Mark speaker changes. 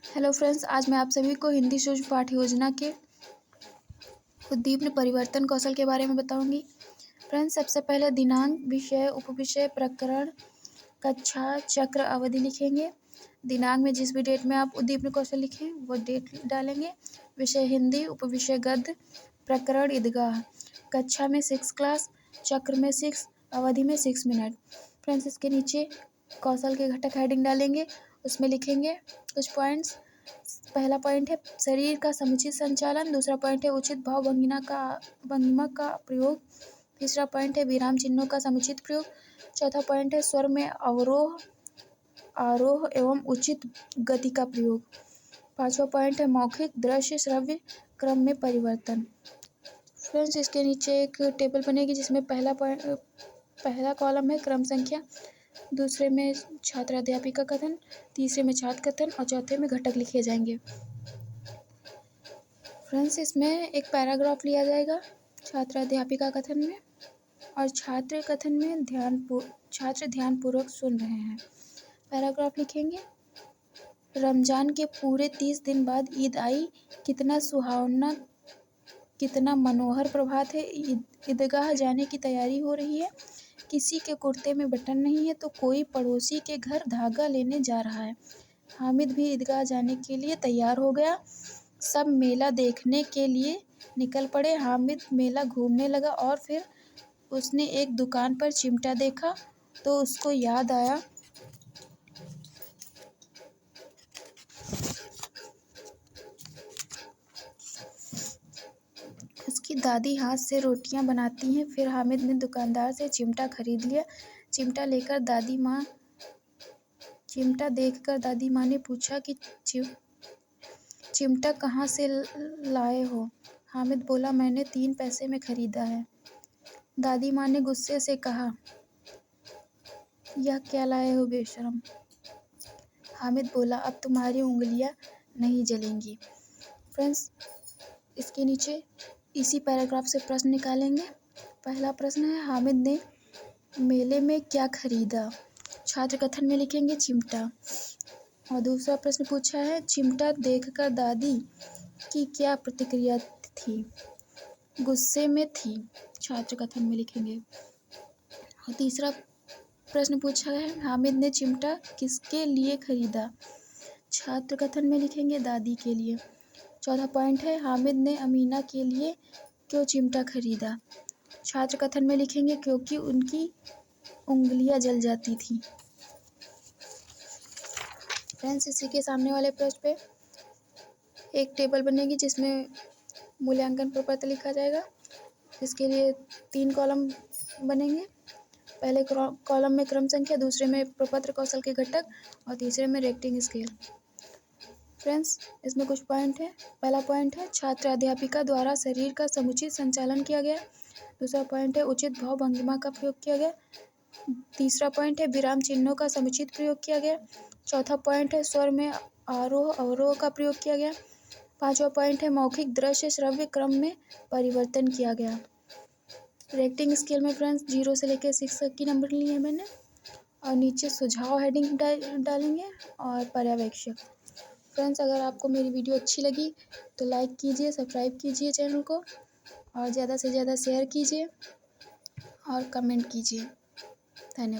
Speaker 1: Hello friends, आज मैं आप सभी को हिंदी सूक्ष्म पाठ्य योजना के उद्दीपन परिवर्तन कौशल के बारे में बताऊंगी। फ्रेंड्स, सबसे पहले दिनांक, विषय, उपविषय, प्रकरण, कक्षा, चक्र, अवधि लिखेंगे। दिनांक में जिस भी डेट में आप उद्दीपन कौशल लिखें वो डेट डालेंगे। विषय हिंदी, उपविषय गद्य, प्रकरण ईदगाह, कक्षा में 6 क्लास, चक्र में 6, अवधि में 6 मिनट। फ्रेंड्स, इसके नीचे कौशल के घटक हेडिंग डालेंगे, उसमें लिखेंगे कुछ पॉइंट्स। पहला पॉइंट है शरीर का समुचित संचालन। दूसरा पॉइंट है उचित भाव भंगिमा का प्रयोग। तीसरा पॉइंट है विराम चिन्हों का समुचित प्रयोग। चौथा पॉइंट है स्वर में अवरोह, आरोह एवं उचित गति का प्रयोग। पांचवा पॉइंट है मौखिक, दृश्य, श्रव्य क्रम में परिवर्तन। फ्रेंड्स, इसके नीचे एक टेबल बनेगी जिसमें पहला कॉलम है क्रम संख्या, दूसरे में छात्र अध्यापिका कथन, तीसरे में छात्र कथन और चौथे में घटक लिखे जाएंगे। फ्रेंड्स, इसमें एक पैराग्राफ लिया जाएगा छात्र अध्यापिका कथन में, और छात्र कथन में छात्र ध्यानपूर्वक सुन रहे हैं। पैराग्राफ लिखेंगे, रमजान के पूरे 30 दिन बाद ईद आई, कितना सुहावना, कितना मनोहर प्रभात है। ईदगाह जाने की तैयारी हो रही है। किसी के कुर्ते में बटन नहीं है तो कोई पड़ोसी के घर धागा लेने जा रहा है। हामिद भी ईदगाह जाने के लिए तैयार हो गया। सब मेला देखने के लिए निकल पड़े। हामिद मेला घूमने लगा और फिर उसने एक दुकान पर चिमटा देखा तो उसको याद आया उसकी दादी हाथ से रोटियां बनाती हैं। फिर हामिद ने दुकानदार से चिमटा खरीद लिया। चिमटा देखकर दादी माँ ने पूछा कि चिमटा कहाँ से लाए हो? हामिद बोला, मैंने 3 पैसे में खरीदा है। दादी माँ ने गुस्से से कहा, यह क्या लाए हो बेशरम? हामिद बोला, अब तुम्हारी उंगलियां नहीं जलेंगी। फ्रेंड्स, इसके नीचे इसी पैराग्राफ से प्रश्न निकालेंगे। पहला प्रश्न है, हामिद ने मेले में क्या खरीदा? छात्र कथन में लिखेंगे चिमटा। और दूसरा प्रश्न पूछा है, चिमटा देखकर दादी की क्या प्रतिक्रिया थी? गुस्से में थी, छात्र कथन में लिखेंगे। और तीसरा प्रश्न पूछा है, हामिद ने चिमटा किसके लिए खरीदा? छात्र कथन में लिखेंगे दादी के लिए। चौथा पॉइंट है, हामिद ने अमीना के लिए क्यों चिमटा खरीदा? छात्र कथन में लिखेंगे क्योंकि उनकी उंगलियां जल जाती थी। फ्रेंड्स, इसी के सामने वाले पृष्ठ पे एक टेबल बनेगी जिसमें मूल्यांकन प्रपत्र लिखा जाएगा। इसके लिए 3 कॉलम बनेंगे। पहले कॉलम में क्रम संख्या, दूसरे में प्रपत्र कौशल के घटक और तीसरे में रेटिंग स्केल। फ्रेंड्स, इसमें कुछ पॉइंट है। पहला पॉइंट है छात्र अध्यापिका द्वारा शरीर का समुचित संचालन किया गया। दूसरा पॉइंट है उचित भाव भंगिमा का प्रयोग किया गया। तीसरा पॉइंट है विराम चिन्हों का समुचित प्रयोग किया गया। चौथा पॉइंट है स्वर में आरोह अवरोह का प्रयोग किया गया। पांचवा पॉइंट है मौखिक, दृश्य, श्रव्य क्रम में परिवर्तन किया गया। रेटिंग स्केल में फ्रेंड्स 0 से लेकर 6 तक की नंबर लिए हैं मैंने, और नीचे सुझाव हेडिंग डालेंगे और पर्यवेक्षक। फ्रेंड्स, अगर आपको मेरी वीडियो अच्छी लगी तो लाइक कीजिए, सब्सक्राइब कीजिए चैनल को, और ज़्यादा से ज़्यादा शेयर कीजिए और कमेंट कीजिए।